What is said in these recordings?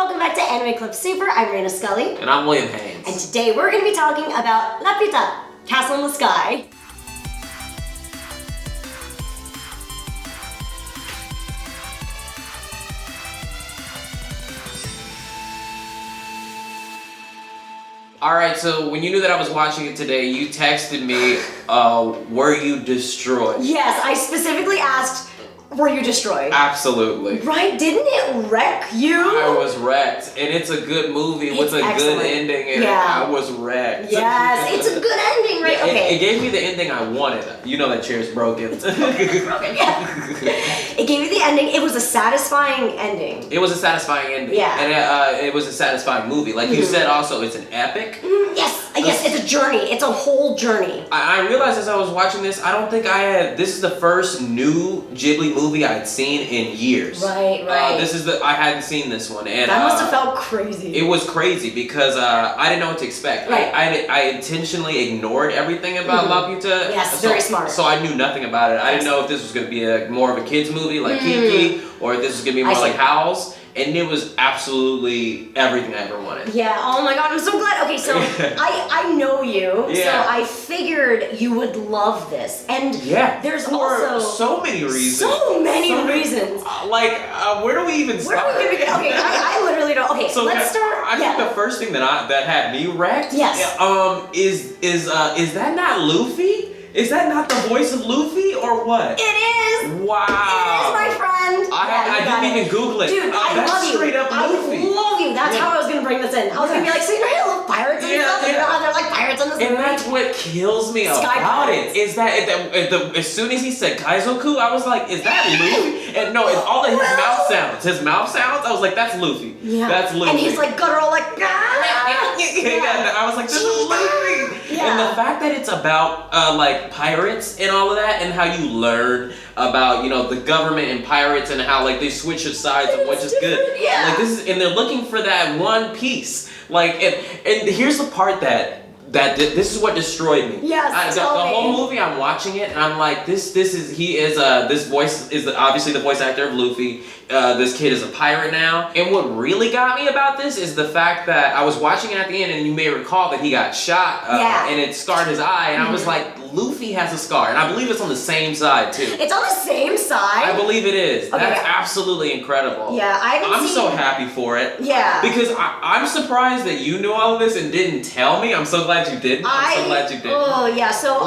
welcome back to Anime Club Super. I'm Reina Scully. And I'm William Haynes. And today we're going to be talking about Laputa Castle in the Sky. Alright, so when you knew that I was watching it today, you texted me, were you destroyed? Yes, I specifically asked, were you destroyed? Absolutely. Right? Didn't it wreck you? I was wrecked, and it's a good movie with a good ending, and I was wrecked. Yes, it's a good ending, right? Yeah, okay. It gave me the ending I wanted. You know that chair's broken. Broken, yeah. It gave you the ending. It was a satisfying ending. It was a satisfying ending. Yeah. And it was a satisfying movie. Like you said also, it's an epic. Yes, it's a journey. It's a whole journey. I realized as I was watching this, I don't think this is the first new Ghibli movie I'd seen in years. Right. I hadn't seen this one. And that must have felt crazy. It was crazy because I didn't know what to expect. Right. I intentionally ignored everything about Laputa. Yes, very smart. So I knew nothing about it. I didn't know if this was going to be more of a kid's movie like Kiki, or if this was going to be more like Howl's. And it was absolutely everything I ever wanted. Yeah, oh my god, I'm so glad. Okay, so I know you, so I figured you would love this. And there's also so many reasons. So many reasons. Where do we even start? Where do we begin? Okay, I literally don't. Okay, so let's start. I think the first thing that had me wrecked is that not Luffy? Is that not the voice of Luffy or what? It is! Wow. It is, my friend. I didn't even Google it. Dude, I love you. Straight up Luffy. I love you. That's how I was going to bring this in. I was going to be like, so you know how you love pirates and stuff? You know how they're like pirates in this movie? And that's what kills me about it. Is that as soon as he said Kaizoku, I was like, is that Luffy? And no, it's all of his mouth sounds. His mouth sounds, I was like, that's Luffy. Yeah. That's Luffy. And he's like guttural, like, I was like, this is Luffy. Yeah. And the fact that it's about like pirates and all of that, and how you learn about the government and pirates and how like they switch the sides of what's just good. Yeah. Like and they're looking for that one piece. Like and here's the part that this is what destroyed me. Yes, the whole movie I'm watching it and I'm like this voice is obviously the voice actor of Luffy. This kid is a pirate now. And what really got me about this is the fact that I was watching it at the end, and you may recall that he got shot and it scarred his eye, and I was like, Luffy has a scar, and I believe it's on the same side too. It's on the same side? I believe it is. Okay, That's absolutely incredible. Yeah, I'm so happy for it. Yeah. Because I'm surprised that you knew all of this and didn't tell me. I'm so glad you didn't. I'm so glad you didn't. Oh, yeah, so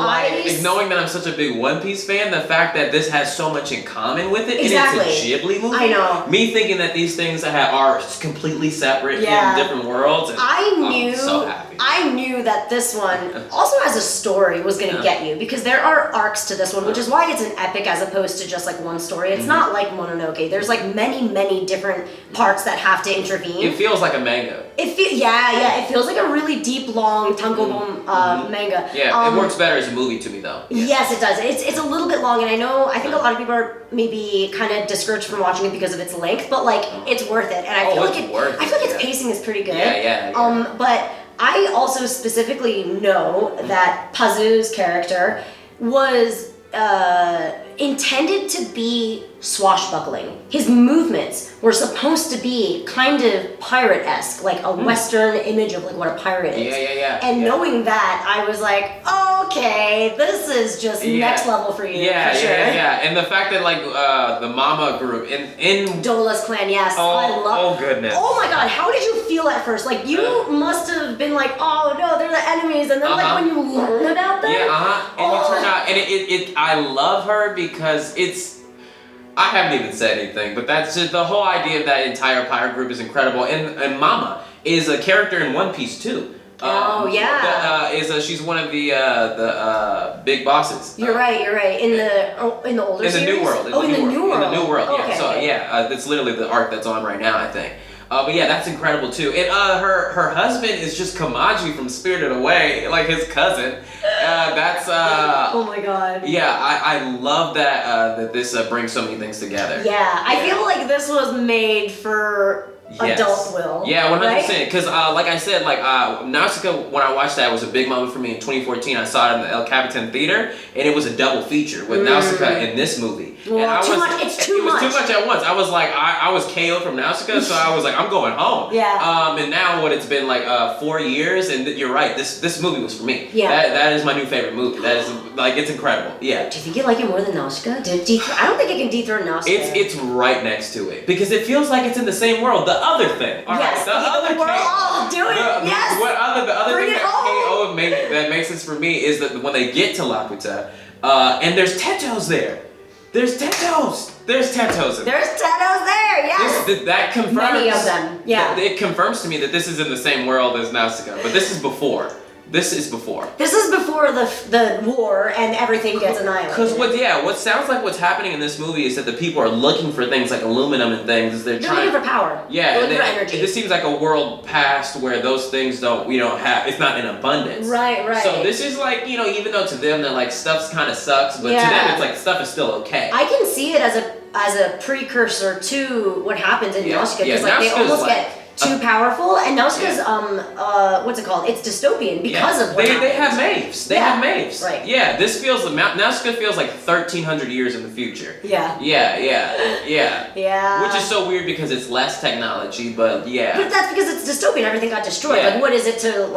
knowing that I'm such a big One Piece fan, the fact that this has so much in common with it, exactly. and it's a Ghibli movie. I know. Me thinking that these things are completely separate in different worlds. And I'm so happy. I knew that this one also has a story was going to get you, because there are arcs to this one, which is why it's an epic as opposed to just like one story. It's not like Mononoke. There's like many different parts that have to intervene. It feels like a manga. It feels like a really deep, long tankobon manga. Yeah, it works better as a movie to me though. Yes, it does. It's a little bit long, and I think a lot of people are maybe kind of discouraged from watching it because of its length, but like it's worth it. And I feel like its pacing is pretty good. Yeah. But I also specifically know that Pazu's character was intended to be swashbuckling. His movements were supposed to be kind of pirate-esque, like a Western image of like what a pirate is. Yeah. And knowing that, I was like, okay, this is just next level for you. Yeah, for sure. yeah. And the fact that like the Mama group in Dola's clan, yes. I love. Oh goodness. Oh my god, how did you feel at first? Like you must have been like, oh no, they're the enemies, and then like when you learn about them. Yeah, and you turn out, and I love her because I haven't even said anything, but that's just the whole idea of that entire pirate group is incredible. And Mama is a character in One Piece too. She's one of the big bosses. You're right. In the older series? In the New World. In the New World. In the New World. Okay, Yeah. So that's literally the arc that's on right now, I think. But yeah, that's incredible too. And her husband is just Kamaji from Spirited Away, like his cousin. That's Oh my god. Yeah, I love that that this brings so many things together. Yeah, I feel like this was made for adult will. Yeah, 100%. Right? Because like I said, like Nausicaa, when I watched that, was a big moment for me in 2014. I saw it in the El Capitan Theater, and it was a double feature with Nausicaa and this movie. Well, and I too was, much. It's too it was much. too much at once. I was like, I was KO'd from Nausicaa, so I was like, I'm going home. Yeah. And now what it's been like 4 years, and you're right. This movie was for me. Yeah. That is my new favorite movie. That is like it's incredible. Yeah. Do you think you like it more than Nausicaa? I don't think it can dethrone Nausicaa. It's right next to it because it feels like it's in the same world. The other thing. All yes. right, the other we're all doing it. Yes. The other Bring thing it that home. that makes this for me is that when they get to Laputa, and there's Tetos there. There's Tetos. There's Tetos. There's Tetos there. Yes. That confirms. Many of them. Yeah. It confirms to me that this is in the same world as Nausicaa, but this is before. This is before. This is before the war and everything gets annihilated. Because what sounds like what's happening in this movie is that the people are looking for things like aluminum and things. They're trying looking for power. Yeah, they're looking for energy. This seems like a world past where those things we don't have. It's not in abundance. Right. So this is like even though to them they're like stuff's kind of sucks, but to them it's like stuff is still okay. I can see it as a precursor to what happens in Nausicaa because they almost get too powerful, and Nausicaa's what's it called? It's dystopian because of what they have maves. They have maves. Right. Yeah, Nausicaa feels like 1,300 years in the future. Yeah. Which is so weird because it's less technology, but yeah. But that's because it's dystopian. Everything got destroyed. Yeah. Like, what is it to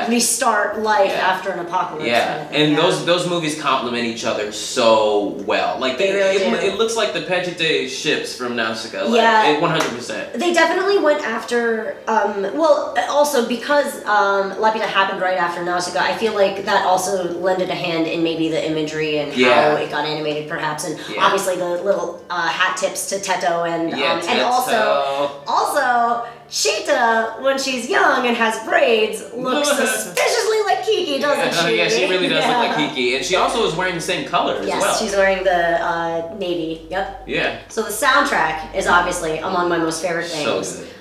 restart life after an apocalypse? Yeah, Kind of thing. and those movies complement each other so well. Like they really do. It looks like the Pejite ships from Nausicaa. Like, yeah, 100%. They definitely went after. Also because Laputa happened right after Nausicaa, I feel like that also lended a hand in maybe the imagery and how it got animated, perhaps, and obviously the little hat tips to Teto and also Cheetah, when she's young and has braids, looks suspiciously like Kiki, doesn't she? Yeah, she really does look like Kiki, and she also is wearing the same color as well. Yes, she's wearing the navy. Yep. Yeah. So the soundtrack is obviously among my most favorite things. So good.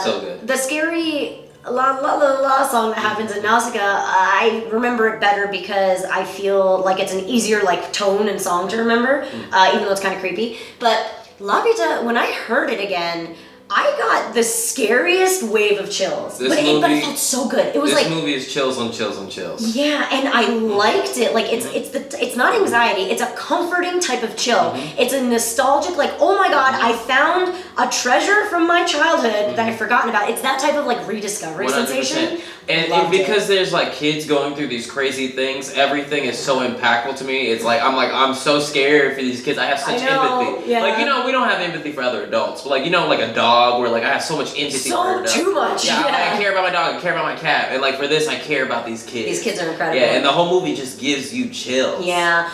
So good. The scary la la la la song that happens in Nausicaa, I remember it better because I feel like it's an easier tone and song to remember, even though it's kind of creepy. But Laputa, when I heard it again, I got the scariest wave of chills. But it felt so good. It was this movie is chills on chills on chills. Yeah, and I liked it. Like it's not anxiety. It's a comforting type of chill. It's a nostalgic oh my god, I found a treasure from my childhood that I've forgotten about. It's that type of rediscovery 100%. sensation. And because there's kids going through these crazy things, everything is so impactful to me. It's I'm so scared for these kids. I have such empathy. Yeah. We don't have empathy for other adults, but a dog where I have so much empathy for a dog. Too much. Yeah, I care about my dog, I care about my cat, and for this I care about these kids. These kids are incredible. Yeah, and the whole movie just gives you chills. Yeah.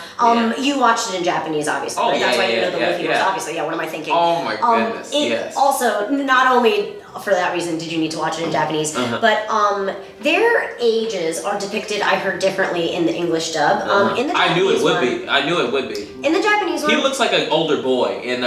You watched it in Japanese, obviously. Oh, right? That's why you know the movie was obviously. Yeah, what am I thinking? Oh my goodness. Yes. Also, not only for that reason did you need to watch it in Japanese, but their ages are depicted, I heard, differently in the English dub. In the Japanese I knew it would be. In the Japanese one, he looks like an older boy in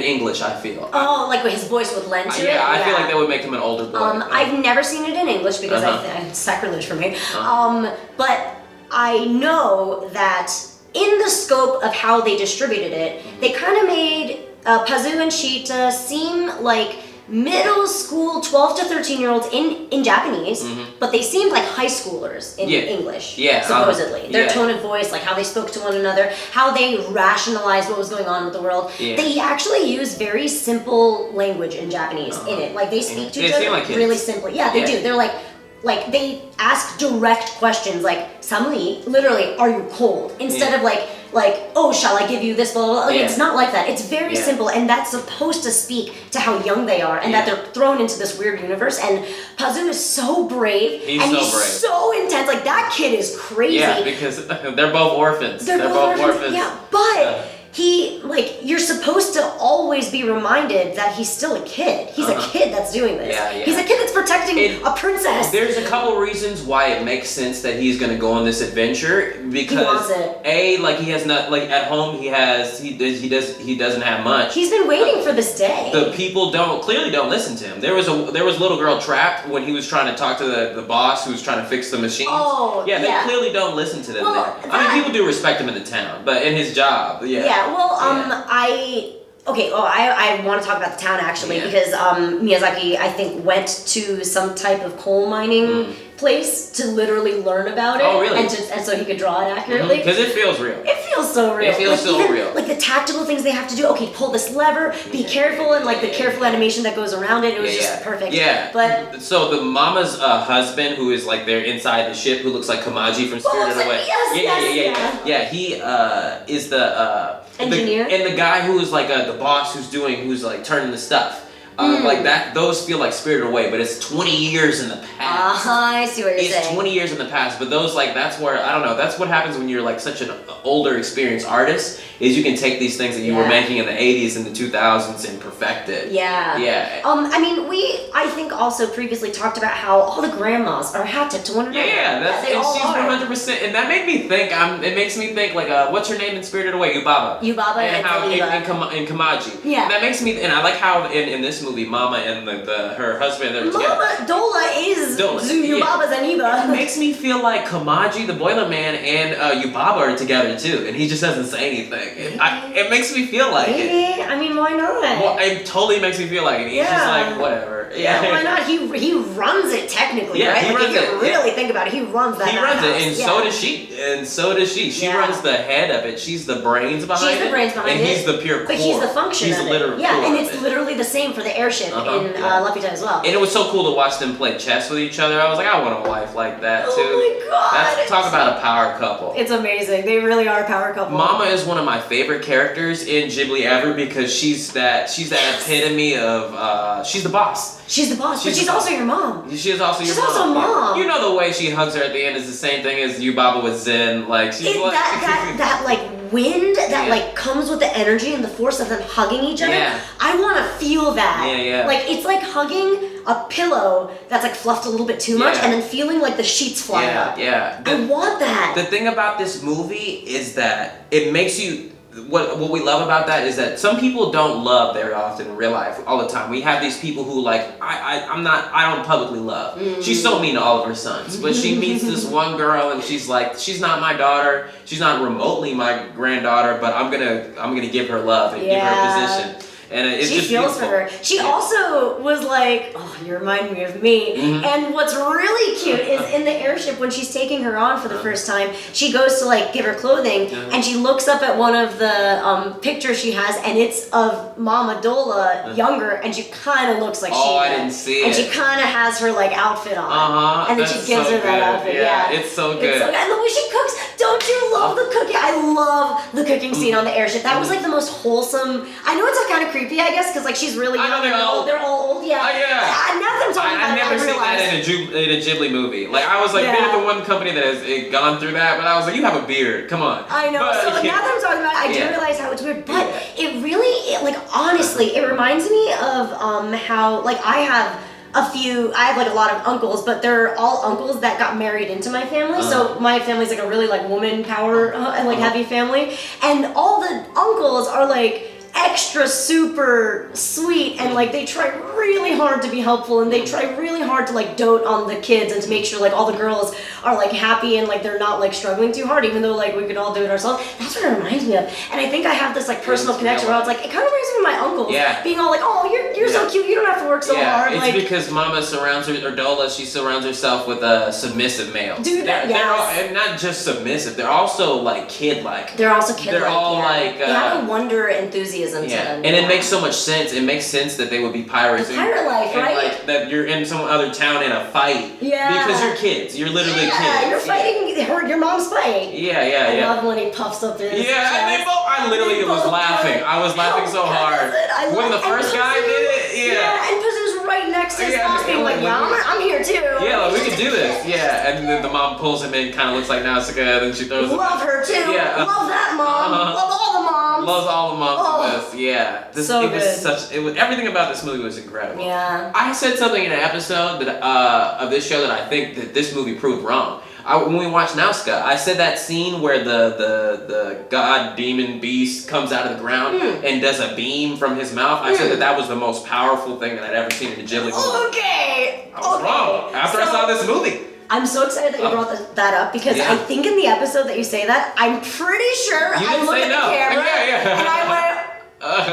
English, I feel. Oh, his voice would lend to it? Yeah, I feel like that would make him an older boy. I've never seen it in English because it's sacrilege for me. But I know that in the scope of how they distributed it, they kind of made Pazu and Cheetah seem like middle school 12 to 13-year-olds in Japanese, but they seemed like high schoolers in English, supposedly. Their tone of voice, how they spoke to one another, how they rationalized what was going on with the world. They actually use very simple language in Japanese in it. They speak to each other really simply. Yeah, they do. They're they ask direct questions Samui, literally, are you cold? Instead of oh, shall I give you this, blah, blah, blah. It's not like that. It's very simple, and that's supposed to speak to how young they are, and that they're thrown into this weird universe, and Pazu is so brave, he's so intense. That kid is crazy. Yeah, because they're both orphans. They're both orphans. Yeah, but you're supposed to always be reminded that he's still a kid. He's a kid that's doing this. Yeah, yeah. He's a kid that's protecting a princess. There's a couple reasons why it makes sense that he's gonna go on this adventure, because he wants it. he has not, like, at home he doesn't have much. He's been waiting for this day. The people clearly don't listen to him. There was a little girl trapped when he was trying to talk to the boss who was trying to fix the machines. Oh, yeah, they clearly don't listen to them there. I mean, people do respect him in the town, but in his job, Yeah, well, I want to talk about the town actually, because Miyazaki, I think, went to some type of coal mining place to literally learn about it. Oh, really? And so he could draw it accurately. Because it feels real. It feels so real. It feels so real. Like the tactical things they have to do. Okay, pull this lever, be careful, and like the careful animation that goes around it. It was just perfect. Yeah. But so the mama's husband, who is like there inside the ship, who looks like Kamaji from Spirited Away. Yes. He is the engineer, and the guy who is like the boss, who's like turning the stuff. Like that, those feel like Spirited Away, but it's 20 years in the past. I see what you're saying. It's 20 years in the past, but those, like, that's where, I don't know, that's what happens when you're like such an older, experienced artist, is you can take these things that you were making in the 80s and the 2000s and perfect it. Yeah. Yeah. I mean, I think also previously talked about how all the grandmas are hat tipped to one another. Yeah, she's 100%, and that made me think, it makes me think, like, what's her name in Spirited Away? Yubaba. And how, Taliba. and Kamaji. Yeah. And that makes me, and I like how in this movie, Mama and her husband, they're together. Mama Dola is Yubaba's Aniba. It makes me feel like Kamaji, the Boiler Man, and Yubaba are together too, and he just doesn't say anything. It makes me feel like it. I mean, why not? Well, it totally makes me feel like it. He's just like, whatever. Yeah, why not? He runs it technically, right? He runs if you really think about it, he runs that. He runs house. it, and so does she. And so does she. She runs the head of it. She's the brains behind it. She's the brains behind it. And he's the pure core. But he's the function He's of the it. literal Yeah, core and of it's it. literally the same for the airship in Laputa as well. And it was so cool to watch them play chess with each other. I was like, I want a wife like that too. Oh my god! Talk about a power couple. It's amazing. They really are a power couple. Mama is one of my favorite characters in Ghibli ever, because she's that epitome of she's the boss. She's the boss, but she's also your mom. She is also your mom. She's also mom. You know the way she hugs her at the end is the same thing as Yubaba with Zen. Like she's like that like wind that like comes with the energy and the force of them hugging each other. Yeah. I want to feel that. Yeah. Like it's like hugging a pillow that's like fluffed a little bit too much, and then feeling like the sheets fly up. Yeah. I want that. The thing about this movie is that it makes you. What we love about that is that some people don't love very often in real life all the time. We have these people who like I don't publicly love. She's so mean to all of her sons, but she meets this one girl and she's like, she's not my daughter, she's not remotely my granddaughter, but I'm gonna give her love and give her a position. And it's she just feels beautiful. for her. She also was like, oh, you remind me of me. And what's really cute is in the airship when she's taking her on for the first time, she goes to like give her clothing and she looks up at one of the pictures she has, and it's of Mama Dola younger, and she kind of looks like I didn't see it. And she kind of has her like outfit on. And then she gives her that outfit. Yeah, it's so good. And the way she cooks, don't you love the cooking? I love the cooking scene on the airship. That was like the most wholesome. I know it's like kind of creepy, I guess, because like she's really young. They're all old. Yeah. Now that I'm talking about I've never seen that in a Ghibli movie. Like I was like, they're the one company that has gone through that, but I was like, you have a beard. Come on. I know. So now that I'm talking about it, I do realize how it's weird, but it really, like honestly, it reminds me of how like I have like a lot of uncles, but they're all uncles that got married into my family. So my family's like a really like woman power and like heavy family, and all the uncles are like extra super sweet, and like they try really hard to be helpful, and they try really hard to like dote on the kids and to make sure like all the girls are like happy and like they're not like struggling too hard, even though like we could all do it ourselves. That's what it reminds me of. And I think I have this like personal connection where it's like, it kind of reminds me of my uncles being all like, oh, you're so cute, you don't have to work so hard. It's like, because Mama surrounds her, or Dola, she surrounds herself with submissive males. Dude, they're all, and not just submissive, they're also like kid-like. They're also kid-like. They're all like they have a wonder enthusiasm to them. And it makes so much sense. It makes sense that they would be pirates. The pirate life, right? Like that you're in some other town in a fight. Yeah. Because you're kids. You're literally kids. Yeah, you're fighting your mom's fighting. I love when he puffs up his chest. and they both, I literally was laughing. I was laughing so hard. When the first guy did it, and Pazu's right next to his boss being like, well, I'm here too. Yeah, like, we can do this. Yeah, and then the mom pulls him in, kind of looks like Nausicaa, and then she throws him. Love her too. Yeah. Love that mom. Love all the moms. Loves all the moms Oh. in this. Yeah. So it was good. it was everything about this movie was incredible. Yeah. I said something in an episode that of this show that I think that this movie proved wrong. When we watched Nausicaä, I said that scene where the god demon beast comes out of the ground and does a beam from his mouth. I said that was the most powerful thing that I'd ever seen in a Ghibli movie. Okay. I was wrong after I saw this movie. I'm so excited that you brought that up because I think in the episode that you say that, I'm pretty sure You I didn't looked say at no. the camera Yeah. and I went,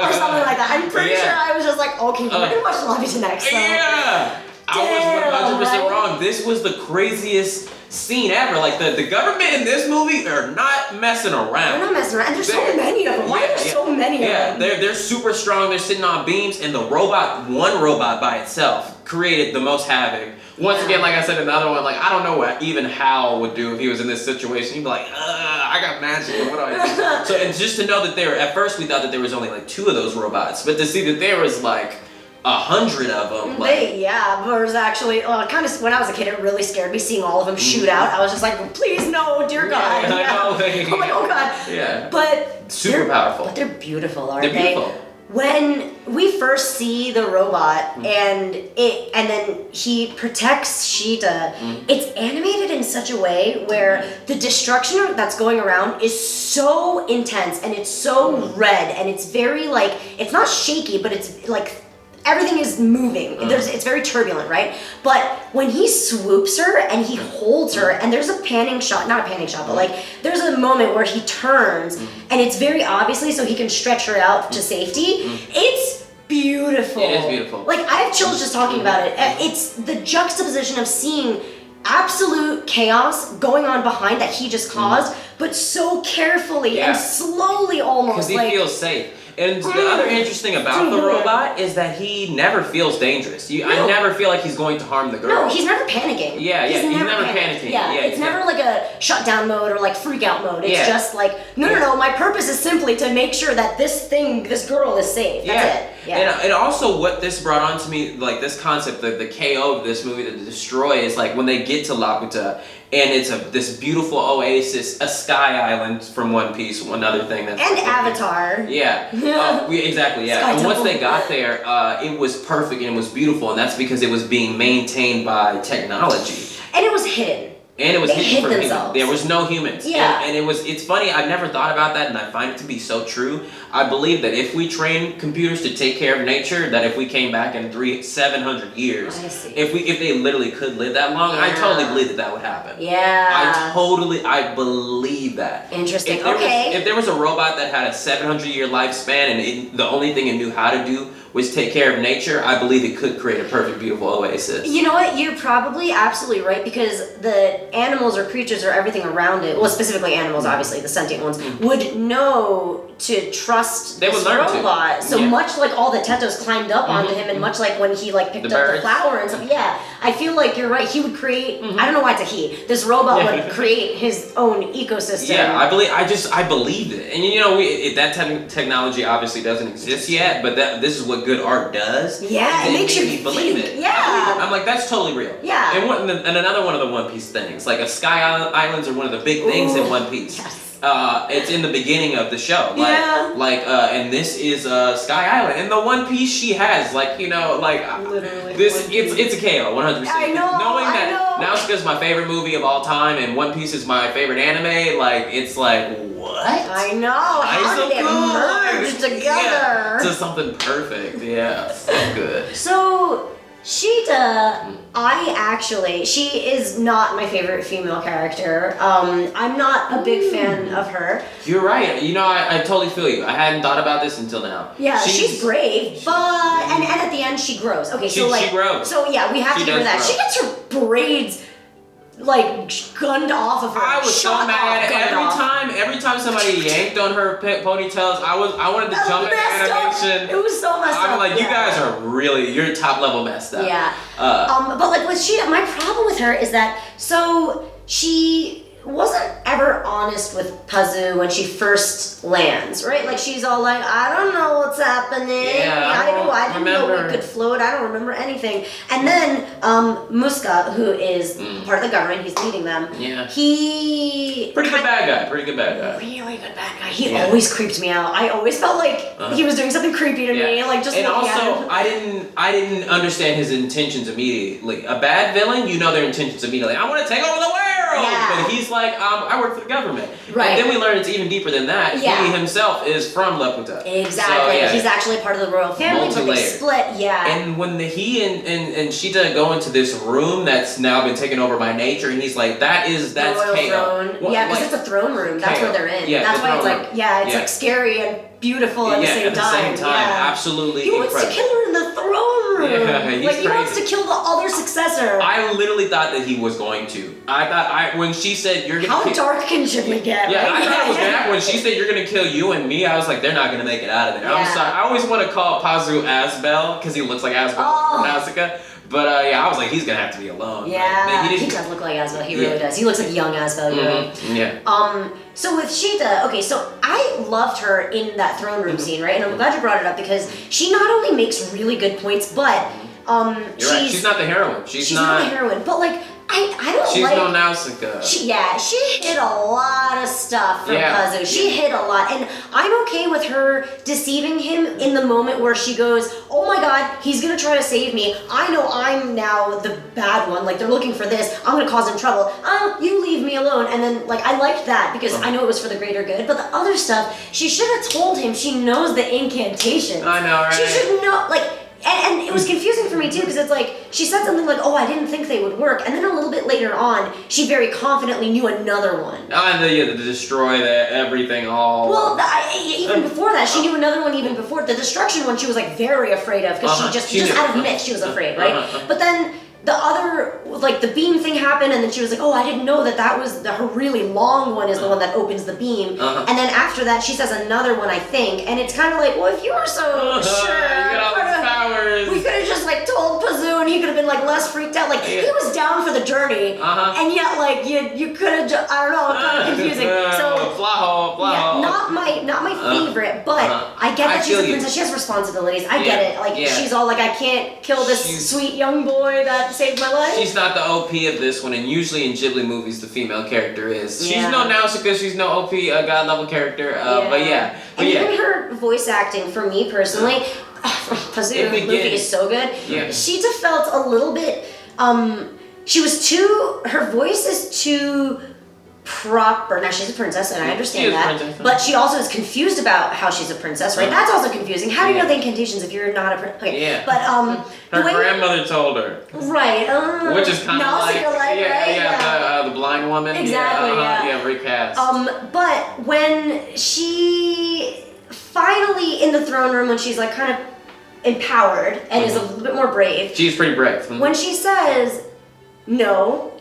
or something like that. I'm pretty sure I was just like, okay, we're gonna watch Laputa next. So. Yeah. I was 100% wrong. This was the craziest scene ever. Like the government in this movie are not messing around. They're not messing around. And there's so many of them. Why are there so many of them? Yeah, they're super strong. They're sitting on beams, and one robot by itself created the most havoc. Once again, like I said, another one, like, I don't know what even Hal would do if he was in this situation. He'd be like, I got magic, what do I do? So, and just to know that at first we thought that there was only like 2 of those robots, but to see that there was like 100 of them. There was actually, kind of, when I was a kid, it really scared me seeing all of them shoot out. I was just like, please, no, dear God. I know. I'm like, oh God. Yeah. But super powerful. But they're beautiful, aren't They're beautiful. When we first see the robot and then he protects Sheeta, it's animated in such a way where the destruction that's going around is so intense and it's so red and it's very like, it's not shaky, but it's like everything is moving. It's very turbulent, right? But when he swoops her and he holds her, and there's a panning shot, not a panning shot, but like there's a moment where he turns and it's very obviously so he can stretch her out to safety. It's beautiful. It is beautiful. Like I have chills just talking about it. It's the juxtaposition of seeing absolute chaos going on behind that he just caused, but so carefully and slowly almost. Because he feels safe. And the other interesting about the robot is that he never feels dangerous. I never feel like he's going to harm the girl. No, he's never panicking. He's never panicking. Yeah, it's never like a shutdown mode or like freak out mode. It's just like, no, my purpose is simply to make sure that this girl is safe. That's it. Yeah. And also what this brought on to me, like this concept, the KO of this movie, the destroy, is like when they get to Laputa, and it's this beautiful oasis, a sky island from One Piece, one other thing that's... And Avatar. Yeah. Exactly, yeah. Sky and once Temple. they got there, it was perfect and it was beautiful, and that's because it was being maintained by technology. And it was hidden. And it was They hid themselves. There was no humans. Yeah. And it's funny, I've never thought about that, and I find it to be so true. I believe that if we train computers to take care of nature, that if we came back in 700 years, if they literally could live that long, I totally believe that would happen. Yeah. I believe that. Interesting. If there was a robot that had a 700-year lifespan and the only thing it knew how to do was take care of nature, I believe it could create a perfect, beautiful oasis. You know what? You're probably absolutely right because the animals or creatures or everything around it, well, specifically animals, obviously, the sentient ones, would know to trust this robot. So much like all the Tetos climbed up onto him, and much like when he like picked up the flower and stuff. Yeah, I feel like you're right. He would create. I don't know why it's a he. This robot would create his own ecosystem. Yeah, I believe it. And you know, that technology obviously doesn't exist yet, but this is what good art does. Yeah, it makes you believe it. Yeah, I'm like, that's totally real. Yeah. And another one of the One Piece things, like Sky Islands are one of the big things in One Piece. Yes. It's in the beginning of the show. And this is Sky Island. And the One Piece she has, literally it's a KO, 100%. I know. Knowing that Nausicaa is my favorite movie of all time and One Piece is my favorite anime, it's like, what? I know. How did it merge together? Yeah, to something perfect. Yeah, so good. So Sheeta, she is not my favorite female character. I'm not a big fan of her. You're right. You know, I totally feel you. I hadn't thought about this until now. Yeah, she's brave, but and at the end she grows. Okay, she grows. So yeah, we have to give her that. Grow. She gets her braids gunned off of her. I was so mad every time somebody yanked on her ponytails. I wanted to jump in animation. It was so messed up. I'm like, you guys are you're top level messed up. Yeah. But with Sheeta, my problem with her is that wasn't ever honest with Pazu when she first lands, right? Like she's all like, I don't know what's happening. I didn't know we could float. I don't remember anything. And then Muska, who is part of the government, he's leading them. Yeah. He pretty good bad guy. Really good bad guy. He always creeped me out. I always felt like he was doing something creepy to me, like just looking at him. I didn't understand his intentions immediately. A bad villain, you know their intentions immediately. I want to take over the world. Yeah. But he's like, I work for the government. Right. And then we learn it's even deeper than that. Yeah. He himself is from Laputa. Exactly. So, he's actually part of the royal family, but they split. Yeah. And when he and Sheeta go into this room that's now been taken over by nature, and he's like, that's royal chaos. throne. Yeah, because it's a throne room. That's where they're in. Yeah, that's why it's like, it's like scary and beautiful at the same time. Yeah. Absolutely he wants to kill her in the throne room. Yeah, he's he wants to kill the other successor. I literally thought that he was going to. When she said you're gonna How dark can Ghibli get? Yeah, right? I thought it was gonna happen. When she said you're gonna kill you and me, I was like, they're not gonna make it out of there. I'm sorry. I always want to call Pazu Asbel because he looks like Asbel from Nausicaa. But I was like, he's gonna have to be alone. Yeah, he does look like Asbel. He really does. He looks like young Asbel. You're right. Yeah. So with Sheeta, okay, so I loved her in that throne room scene, right? And I'm glad you brought it up because she not only makes really good points, but you're right. She's not the heroine. She's not the heroine, but like I don't she's like. No Nausicaa. She hit a lot of stuff from Pazu. She hit a lot, and I'm okay with her deceiving him in the moment where she goes, "Oh my God, he's gonna try to save me. I know I'm now the bad one. Like they're looking for this. I'm gonna cause them trouble. You leave me alone." And then like I liked that because I know it was for the greater good. But the other stuff, she should have told him she knows the incantations. I know, right? She should know, like. And it was confusing for me too because it's like she said something like, "Oh, I didn't think they would work," and then a little bit later on, she very confidently knew another one. To destroy everything all. Well, even before that, she knew another one. Even before the destruction one, she was like very afraid of because she just out of myth, she was afraid, right? But then the other, like the beam thing happened, and then she was like, "Oh, I didn't know that was her really long one is the one that opens the beam." And then after that, she says another one, I think, and it's kind of like, well, if you were so sure, you got all these powers. We could have just like told Pazu, and he could have been like less freaked out. Like he was down for the journey, and yet like you could have. I don't know, kind of confusing. So not my favorite, but I get that she's a princess. She has responsibilities. I get it. Like she's all like, I can't kill this sweet young boy that saved my life. She's not the OP of this one, and usually in Ghibli movies, the female character is. She's no Nausicaa. She's no OP god level character. But even her voice acting, for me personally, Pazu Luffy is so good. Yeah. Sheeta felt a little bit. Her voice is too proper. Now she's a princess, and I understand that. But she also is confused about how she's a princess, right? That's also confusing. How do you know the incantations if you're not a princess? Okay. Yeah. But her grandmother told her. Right. Which is kind of like the blind woman. Exactly. Recast. But when she finally in the throne room, when she's like kind of empowered and is a little bit more brave. She's pretty brave. When she says, "No,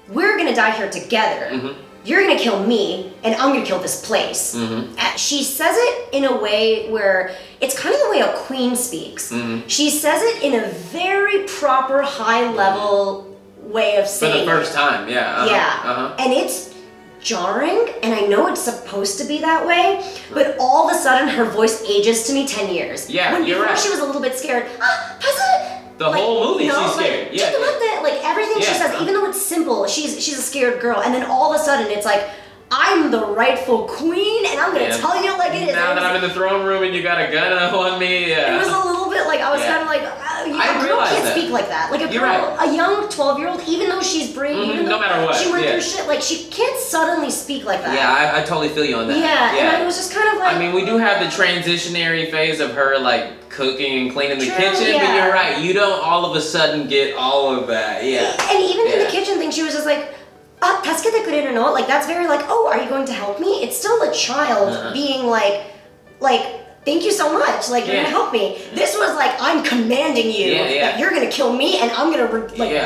we're gonna die here together. You're gonna kill me, and I'm gonna kill this place." She says it in a way where it's kind of the way a queen speaks. She says it in a very proper, high-level way of saying for the first time. And it's jarring, and I know it's supposed to be that way, but all of a sudden her voice ages to me 10 years. Yeah, when you're before right. she was a little bit scared. The whole movie, she's scared. Like everything she says, even though it's simple, she's a scared girl, and then all of a sudden it's like, I'm the rightful queen, and I'm gonna tell you like it is. Now that I'm in the throne room and you got a gun on me, it was a little bit like I was kind of like, a girl can't speak like that. Like a girl, a young 12-year-old, even though she's brave, even though no matter what, she went through shit, like she can't suddenly speak like that. Yeah, I totally feel you on that. And I was just kind of like. I mean, we do have the transitionary phase of her like cooking and cleaning the kitchen, but you're right. You don't all of a sudden get all of that. And even in the kitchen thing, she was just like. Like that's very like, oh, are you going to help me? It's still a child being like, thank you so much, like you're gonna help me. This was like, I'm commanding you that you're gonna kill me, and I'm gonna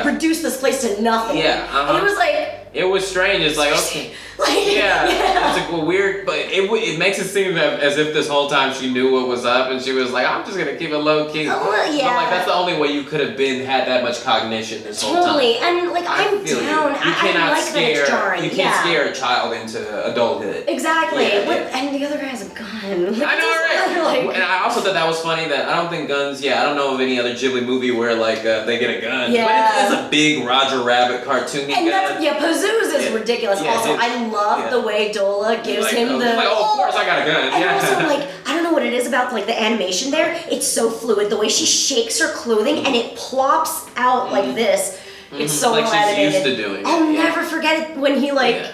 reduce this place to nothing. And it was like, It was strange. It's like, okay. Like, Yeah, it's like weird, but it makes it seem as if this whole time she knew what was up, and she was like, "I'm just gonna keep it low key." Oh, yeah. But like that's the only way you could have had that much cognition this whole time. Totally, and like I'm feel down. You cannot I like scare. that it's jarring. You can't scare a child into adulthood. Exactly. Yeah. And the other guy has a gun. Like, I know, right? like, And I also thought that was funny that I don't think guns. Yeah, I don't know of any other Ghibli movie where like they get a gun. Yeah. But it's a big Roger Rabbit cartoony and gun. Pazuzu's is ridiculous. Yeah, also, I love the way Dola gives him the. Like, of course I got a gun. And Yeah. also, like, I don't know what it is about like the animation there. It's so fluid. The way she shakes her clothing and it plops out like this. It's so like well she's animated. used to doing it. I'll never forget it when he like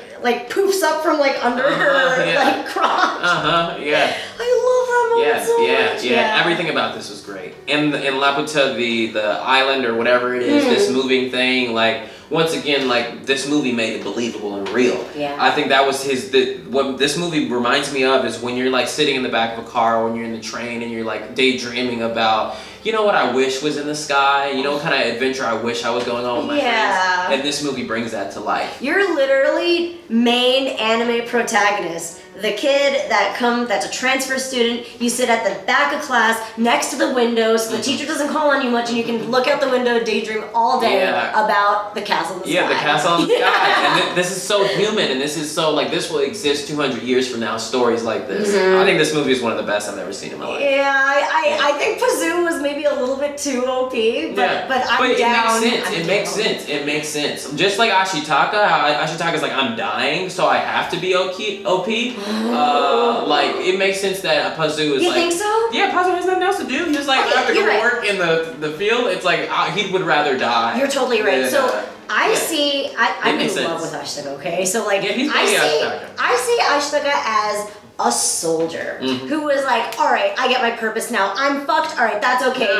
poofs up from like under her like crotch. Yeah. I love that moment so much. Yeah. Everything about this was great. And in Laputa, the island or whatever it is, this moving thing, like once again, like this movie made it believable and real. Yeah. I think that was what this movie reminds me of is when you're like sitting in the back of a car, when you're in the train and you're like daydreaming about, you know what I wish was in the sky, you know what kind of adventure I wish I was going on with my friends. And this movie brings that to life. You're literally main anime protagonist. The kid that's a transfer student, you sit at the back of class next to the window so the teacher doesn't call on you much and you can look out the window, daydream all day about the castle in the sky. Yeah, the castle in the sky. And this is so human and this is so like this will exist 200 years from now, stories like this. I think this movie is one of the best I've ever seen in my life. Yeah, I think Pazu was maybe a little bit too OP, but I'm down. It makes sense. Just like Ashitaka, how Ashitaka's like, I'm dying, so I have to be OP. Like it makes sense that Pazu is You like. think so? Yeah, Pazu has nothing else to do. He's like after go to work in the field. It's like he would rather die. You're totally right. Than, so I'm in sense. love with Ashitaka. Okay, so like he's I see Ashitaka as a soldier who was like, all right, I get my purpose now. I'm fucked. All right, that's okay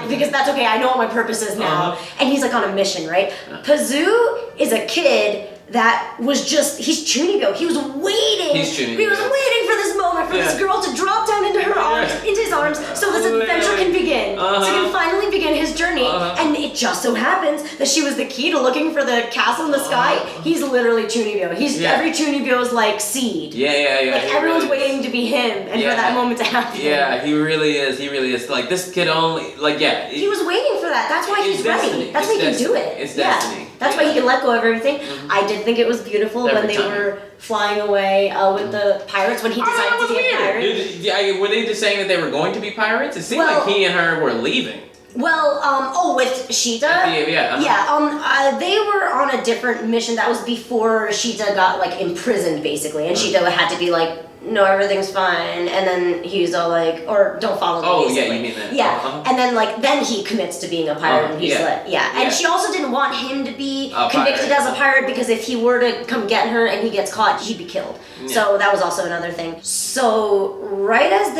because that's okay. I know what my purpose is now. And he's like on a mission, right? Pazu is a kid that was he's Chunibyo. He was waiting. He was waiting for this moment for this girl to drop down into her arms, into his arms, so this adventure can begin. So he can finally begin his journey. And it just so happens that she was the key to looking for the castle in the sky. He's literally Chunibyo. He's every Chunibyo's like seed. Like everyone's waiting to be him and for that moment to happen. Yeah, he really is. Like this kid only he was waiting for that. That's why he's ready. That's why he can do it. It's destiny. That's why he can let go of everything. I did think it was beautiful when they were flying away with the pirates when he decided to be a pirate. Were they just saying that they were going to be pirates? It seemed like he and her were leaving. Well, with Sheeta? They were on a different mission. That was before Sheeta got, like, imprisoned, basically. And Sheeta had to be like, no, everything's fine. And then he was all like, or don't follow me, basically. Yeah, you mean that. Yeah, and then, like, then he commits to being a pirate. And he's like, And she also didn't want him to be convicted as a pirate because if he were to come get her and he gets caught, he'd be killed. Yeah. So that was also another thing. So right as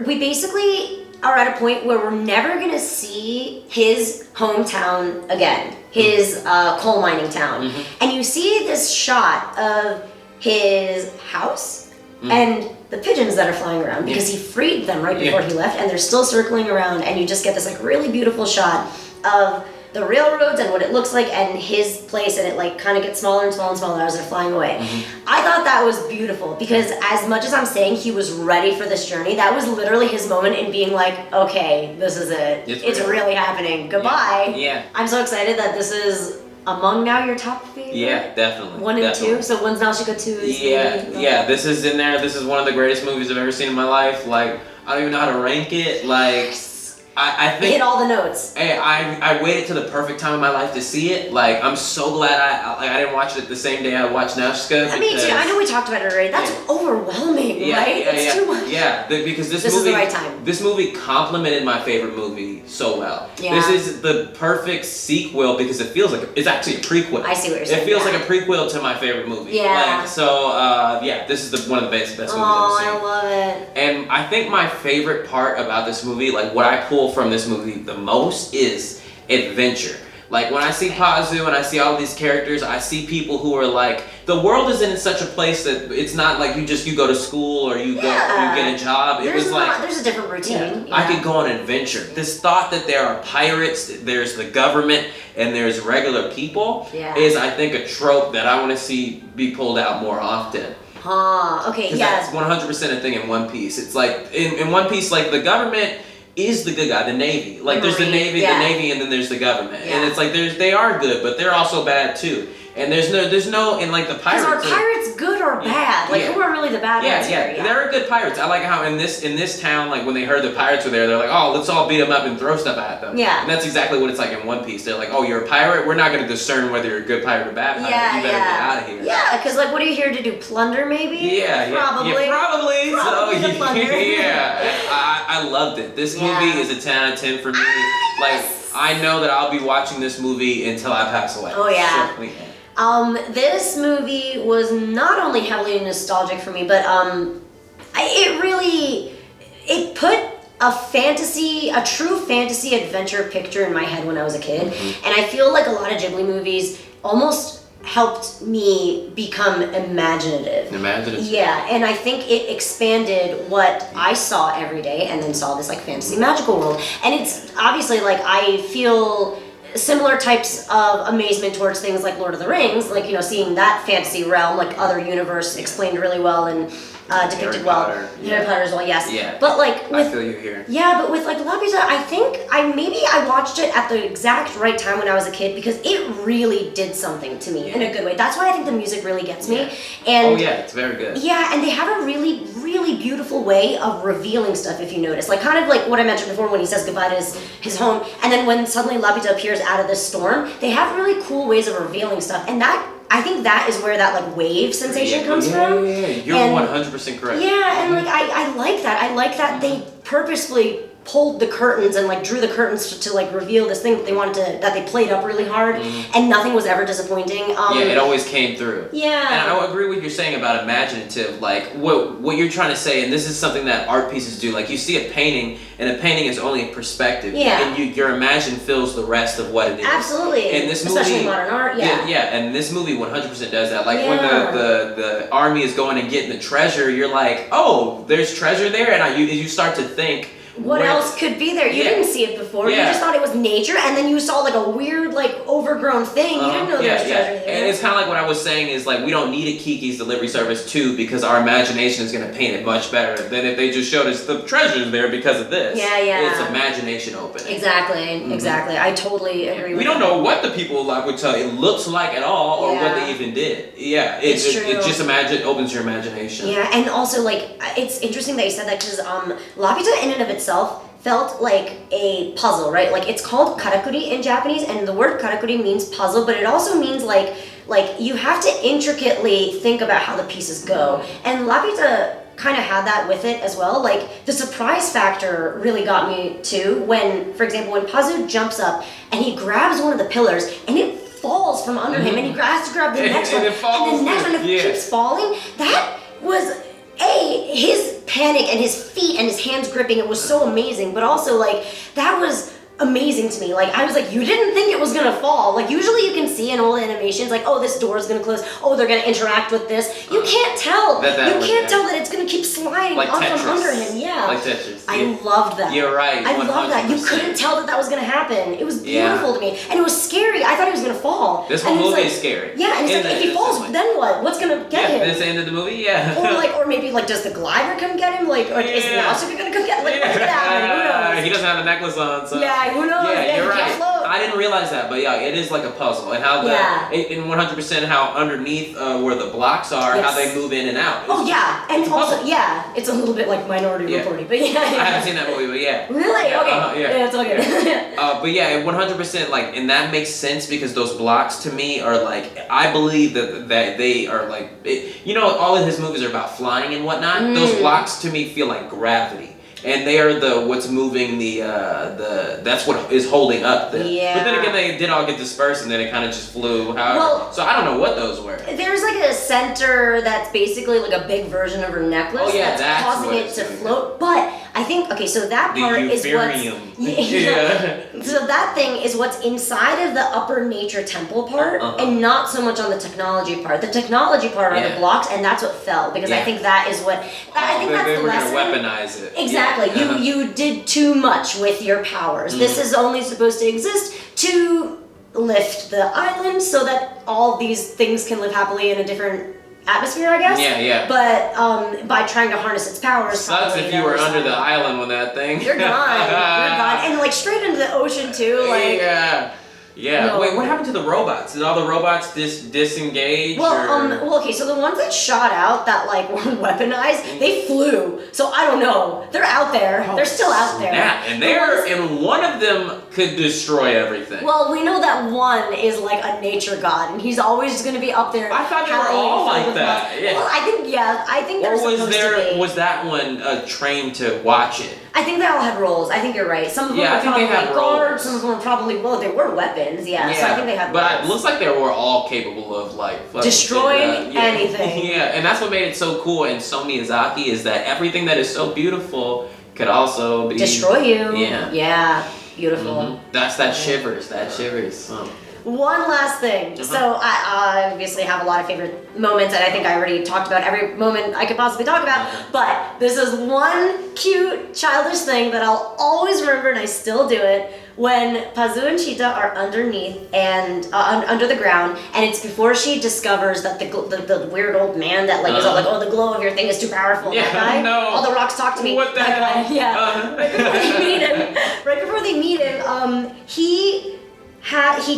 we basically are at a point where we're never gonna see his hometown again, his coal mining town. And you see this shot of his house and the pigeons that are flying around because he freed them right before he left and they're still circling around and you just get this like really beautiful shot of the railroads and what it looks like and his place and it like kind of gets smaller and smaller and smaller as they're flying away. I thought that was beautiful because as much as I'm saying he was ready for this journey, that was literally his moment in being like, okay, this is it. It's really happening. Goodbye. Yeah. I'm so excited that this is among now your top favorite. Yeah, definitely. 1 and 2. So one's Nausicaa 2 is this is in there. This is one of the greatest movies I've ever seen in my life. Like I don't even know how to rank it. Like I think hit all the notes. Hey, I waited to the perfect time in my life to see it. Like I'm so glad I didn't watch it the same day I watched Nausicaa. Me too. I know we talked about it already. That's overwhelming, right? It's too much. Yeah, because this movie is the right time. This movie complemented my favorite movie so well. Yeah. This is the perfect sequel because it feels like it's actually a prequel. I see what you're saying. It feels like a prequel to my favorite movie. Yeah. This is one of the best movies I've ever seen. I love it. And I think my favorite part about this movie, like what I pull from this movie the most is adventure. Like when I see Pazu and I see all these characters, I see people who are like, the world isn't in such a place that it's not like you go to school or you get a job. It was like there's a different routine. I could go on an adventure. This thought that there are pirates, there's the government, and there's regular people is, I think, a trope that I want to see be pulled out more often. Okay, yeah. That's 100% a thing in One Piece. It's like in One Pice, like the government is the good guy, the Navy. Like there's the Navy, and then there's the government, and it's like they are good, but they're also bad too. And there's no in like the pirates. Are pirates good or bad? Like who are really the bad ones here? Yeah, there are good pirates. I like how in this town, like when they heard the pirates were there, they're like, oh, let's all beat them up and throw stuff at them. Yeah. And that's exactly what it's like in One Piece. They're like, oh, you're a pirate. We're not going to discern whether you're a good pirate or bad pirate. You better get out of here. Yeah, because like, what are you here to do? Plunder, maybe? Yeah, probably. Yeah, probably. Probably So, the plunder. I loved it. This movie is a 10 out of 10 for me. Like, I know that I'll be watching this movie until I pass away. Oh yeah. So, this movie was not only heavily nostalgic for me, but it put a true fantasy adventure picture in my head when I was a kid. And I feel like a lot of Ghibli movies almost helped me become imaginative. Yeah, and I think it expanded what I saw every day and then saw this like fantasy magical world. And it's obviously like I feel similar types of amazement towards things like Lord of the Rings, like, seeing that fantasy realm, like other universe explained really well and depicted well. Harry Potter as well, yes. Yeah. But like I feel you here. Yeah, but with like Laputa, I think I watched it at the exact right time when I was a kid because it really did something to me in a good way. That's why I think the music really gets me. And it's very good. Yeah, and they have a really, really beautiful way of revealing stuff if you notice. Like kind of like what I mentioned before when he says goodbye to his home, and then when suddenly Laputa appears out of this storm, they have really cool ways of revealing stuff, and I think that is where that like wave sensation comes from. Yeah, you're 100% correct. Yeah, and like I like that. I like that they purposefully pulled the curtains and like drew the curtains to like reveal this thing that they wanted to, that they played up really hard, and nothing was ever disappointing. It always came through. Yeah. And I agree with what you're saying about imaginative, like what you're trying to say, and this is something that art pieces do. Like you see a painting, and a painting is only a perspective. Yeah. And your imagination fills the rest of what it is. Absolutely. And this movie, especially modern art. Yeah. And this movie 100% does that. Like when the army is going and getting the treasure, you're like, oh, there's treasure there, and you start to think, what else could be there? You didn't see it before. You just thought it was nature, and then you saw like a weird, like overgrown thing. You didn't know there was treasure there. And it's kind of like what I was saying is like we don't need a Kiki's Delivery Service 2 because our imagination is going to paint it much better than if they just showed us the treasures there because of this. Yeah. It's imagination opening. Exactly. I totally agree with we don't know what the people like would tell it looks like at all or what they even did. Yeah, it's true. It just opens your imagination. Yeah, and also like it's interesting that you said that because Laputa in and of itself felt like a puzzle, right? Like it's called karakuri in Japanese, and the word karakuri means puzzle, but it also means like you have to intricately think about how the pieces go. And Laputa kind of had that with it as well. Like the surprise factor really got me too when, for example, when Pazu jumps up and he grabs one of the pillars and it falls from under him, and he has to grab the next one, and the next one keeps falling. That was his panic and his feet and his hands gripping. It was so amazing, but also like that was amazing to me. Like I was like, you didn't think it was gonna fall. Like usually you can see in old animations like, oh, this door is gonna close, oh, they're gonna interact with this. You can't tell. You can't tell that it's gonna keep sliding like up Tetris. from under him. Yeah. Like Tetris. I loved that. You're right. I loved that. You couldn't tell that was gonna happen. It was beautiful to me. And it was scary. I thought he was gonna fall. This whole movie is scary. Yeah, and it's like if he falls, then what? What's gonna get him? That's the end of the movie, or maybe like does the glider come get him? Like or is Miyazaki gonna come get him? Like what's gonna happen? Who knows? He doesn't have a necklace on, so yeah, who knows? Yeah, you're right. Float. I didn't realize that, but it is like a puzzle, and how in 100% how underneath where the blocks are, how they move in and out. And also it's a little bit like Minority Reporting, but I haven't seen that movie, but Really? Yeah, okay. Yeah, it's okay. But 100% like, and that makes sense because those blocks to me are like, I believe that they are like, all of his movies are about flying and whatnot. Those blocks to me feel like gravity. And they are what's moving that's what is holding up them. Yeah. But then again, they did all get dispersed, and then it kind of just flew. So I don't know what those were. There's like a center that's basically like a big version of her necklace that's causing it to float. But I think, okay, so that The part is what's... euphorium. Yeah. So that thing is what's inside of the upper nature temple part, and not so much on the technology part. The technology part are the blocks, and that's what fell, because I think that is what... I think that's the lesson. They were going to weaponize it. Exactly. You did too much with your powers. This is only supposed to exist to lift the island so that all these things can live happily in a different atmosphere, I guess. Yeah. But by trying to harness its powers, sucks if you were under the island with that thing. You're gone. You're gone, and like straight into the ocean too. Like yeah. No. Wait, what happened to the robots? Did all the robots disengage? Well, okay. So the ones that shot out that like were weaponized, they flew. So I don't know. They're out there. They're still out there. Yeah, and one of them could destroy everything. Well, we know that one is like a nature god, and he's always going to be up there. I thought they were all like that. Yeah. Well, I think they're supposed to be. Was that one trained to watch it? I think they all had roles. I think you're right. Some of them were probably guards. Some of them were probably they were weapons. Yeah. So I think they had. But roles. it looks like they were all capable of like destroying anything. Yeah, and that's what made it so cool. And so Miyazaki is that everything that is so beautiful could also be destroy you. Yeah. Yeah. Beautiful. Mm-hmm. That shivers. That shivers. One last thing. So I obviously have a lot of favorite moments, and I think I already talked about every moment I could possibly talk about. But this is one cute, childish thing that I'll always remember, and I still do it. When Pazu and Cheetah are underneath and under the ground, and it's before she discovers that the weird old man that like is all like, oh, the glow of your thing is too powerful. Yeah, that guy. No. All the rocks talk to me. What the hell? Guy, yeah. Right before they meet him, he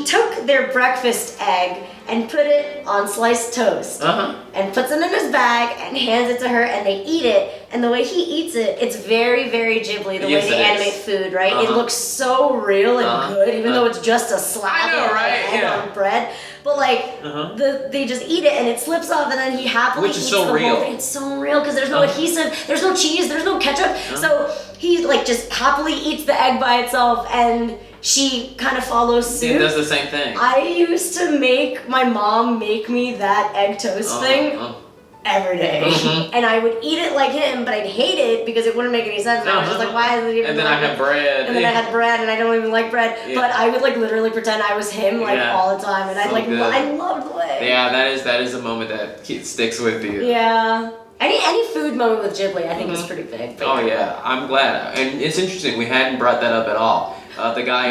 took their breakfast egg and put it on sliced toast and puts it in his bag and hands it to her, and they eat it. And the way he eats it, it's very, very Ghibli, the way they animate food, right? It looks so real and good, even though it's just a slab of egg on bread. But like, they just eat it and it slips off, and then he happily eats the whole thing. It's so real because there's no adhesive, there's no cheese, there's no ketchup. So he like just happily eats the egg by itself, and she kind of follows suit. It does the same thing. I used to make my mom make me that egg toast thing every day. And I would eat it like him, but I'd hate it because it wouldn't make any sense. And I was just like, why is it even And then I had bread. And then I had bread, and I don't even like bread. But I would like literally pretend I was him like all the time. And I like, I loved the way. Yeah, that is a moment that sticks with you. Yeah. Any food moment with Ghibli, I think is pretty big. Oh yeah, I'm glad. And it's interesting, we hadn't brought that up at all. The guy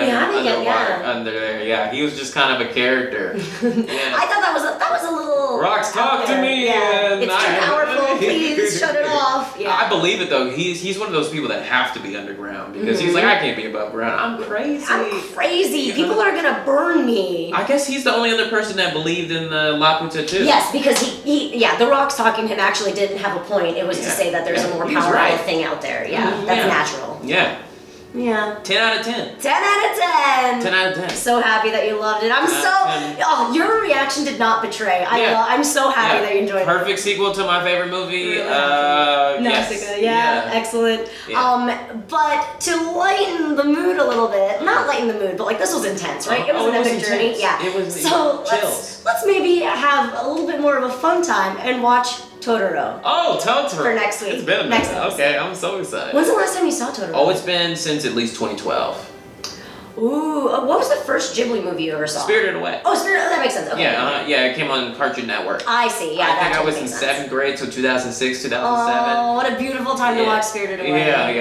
under there, he was just kind of a character. I thought that was a little. Rocks, talk to me. Yeah. It's too powerful. Please shut it off. Yeah. I believe it though. He's one of those people that have to be underground because he's like, I can't be above ground. I'm crazy. People are gonna burn me. I guess he's the only other person that believed in the Laputa too. Yes, because the rocks talking to him actually didn't have a point. It was to say that there's a more powerful thing out there. Yeah, that's natural. Yeah. Yeah. 10 out of 10. 10 out of 10. 10 out of 10. So happy that you loved it. Your reaction did not betray. I'm so happy that you enjoyed it. Perfect sequel to my favorite movie. Nausicaa. Excellent. Yeah. But to lighten the mood a little bit, not lighten the mood, but like this was intense, right? It was an epic journey. Yeah. It was so chills. Let's maybe have a little bit more of a fun time and watch Totoro. Oh, Totoro. For next week. It's been a minute. Okay, I'm so excited. When's the last time you saw Totoro? Oh, it's been since at least 2012. Ooh, what was the first Ghibli movie you ever saw? Spirited Away. Oh, that makes sense. Okay. Yeah, it came on Cartoon Network. I see. Yeah, I think I was in 7th grade, so 2006, 2007. Oh, what a beautiful time to watch Spirited Away. Yeah, it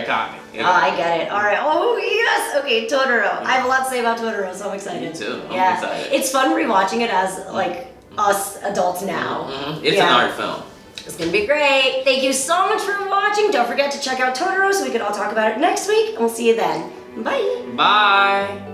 got me. I get it. All right. Oh, yes. Okay, Totoro. I have a lot to say about Totoro, so I'm excited. Me too. I'm excited. It's fun rewatching it as like us adults now. It's an art film. It's gonna be great. Thank you so much for watching. Don't forget to check out Totoro so we can all talk about it next week, and we'll see you then. Bye. Bye.